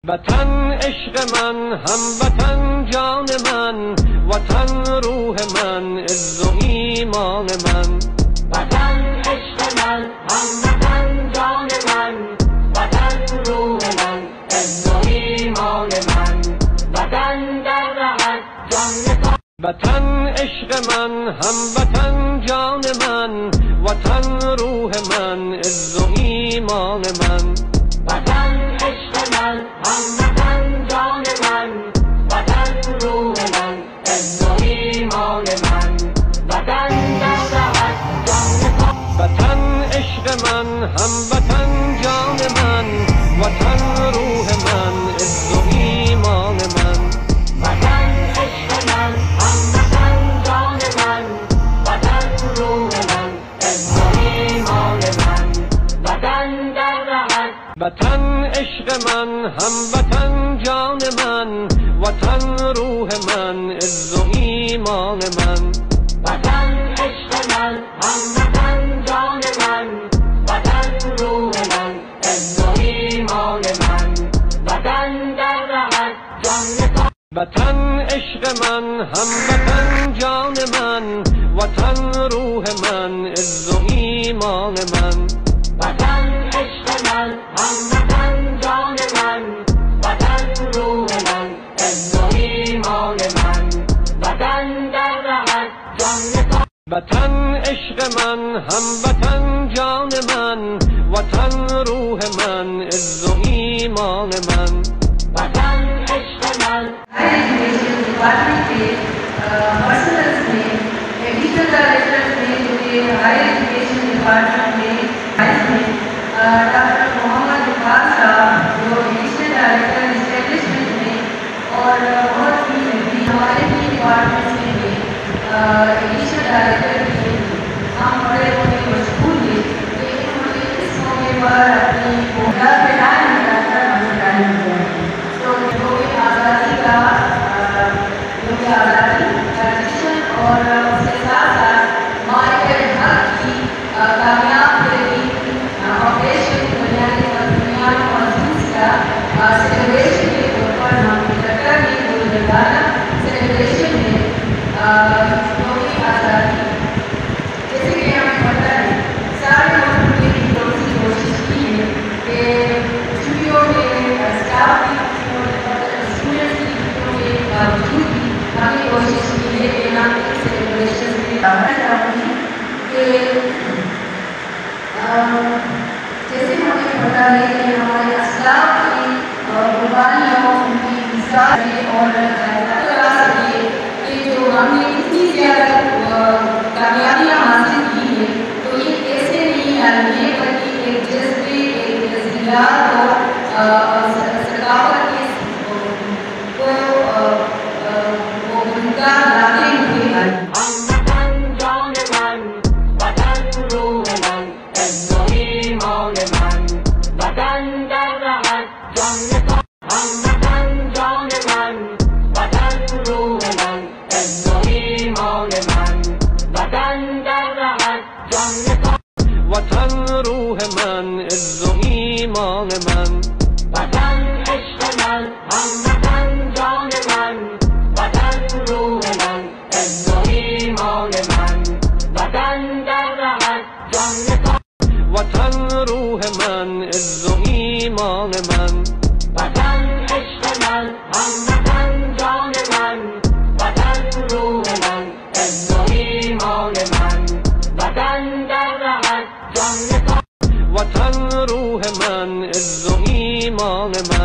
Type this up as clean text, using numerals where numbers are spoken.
وطن عشق من، هموطن جان من، وطن روح من، عز و ایمان من. وطن عشق من، هموطن جان من، وطن روح من، عز و ایمان من. وطن در رهت جان وطن عشق من، هموطن جان من، وطن روح من، عز و ایمان من. وطن عشق من، هموطن جان من، وطن روح من، عز و ایمان من. وطن در رهت جان وطن عشق من، هموطن جان من، وطن روح من، عز و ایمان من. وطن عشق من، هموطن جان من، وطن روح من، عز و ایمان من. وطن در رهت وطن عشق من، هموطن جان من، وطن روح من، عز و ایمان من. وطن عشق من، هموطن جان من، وطن روح من، عز و ایمان من. وطن در رهت جان وطن عشق من، هموطن جان من، وطن روح من، عز و ایمان من. وطن عشق من، هموطن جان من، وطن روح من، عز و ایمان من. وطن در رهت جان وطن عشق من، هموطن جان من، وطن روح من، عز و ایمان من. وطن عشق من education department के पर्सनल्स में additional directors में जो कि हायर एजुकेशन डिपार्टमेंट में डॉक्टर मोहम्मद इकबाल साहब जो एडिशनल डायरेक्टर इस्टेब्लिशमेंट में और बहुत ही हमारे भी डिपार्टमेंट में भी एडिशनल डायरेक्टर भी हम बड़े बड़े मशहूर थे कि उन्होंने इस मौके पर अपनी भूमिका निभाकर तो जो भी आज़ादी का ट्रांजिशन और उसके साथ साथ मालिक हक की कामयाब ऑपरेशन बुनियादी महसूस का सेलिब्रेशन के तौर पर हम इकट्ठा की रोजाना सेलिब्रेशन में जो भी आज़ादी जैसे कि हमें पता है सारे लोगों ने कोशिश की है कि छुट्टियों में स्टाफ की बावजूद भी हमें कोशिश की है कि हम सेलिब्रेशन में चाहूँगी कि जैसे हमें पता है कि हमारे असलाफ की कुर्बानियों उनकी मिसाल और पता सके कि जो हमने इतनी ज़्यादा कामयाबियाँ हासिल की है तो ये कैसे नहीं आई है बल्कि एक जज्बे एक जज्बात और सकाफत के هموطن جان من، وطن روح من، عز و ایمان من. وطن در رهت جان هموطن جان من، وطن روح من، عز و ایمان من. وطن در رهت جان وطن روح من، عز و ایمان من. وطن عشق من، هموطن جان من، وطن روح من، عز و ایمان من. وطن در رهت جان وطن روح من، عز و ایمان من. وطن عشق من، هموطن جان من، وطن روح من، عز و ایمان من. وطن در رهت جان وطن روح من، عز و ایمان من.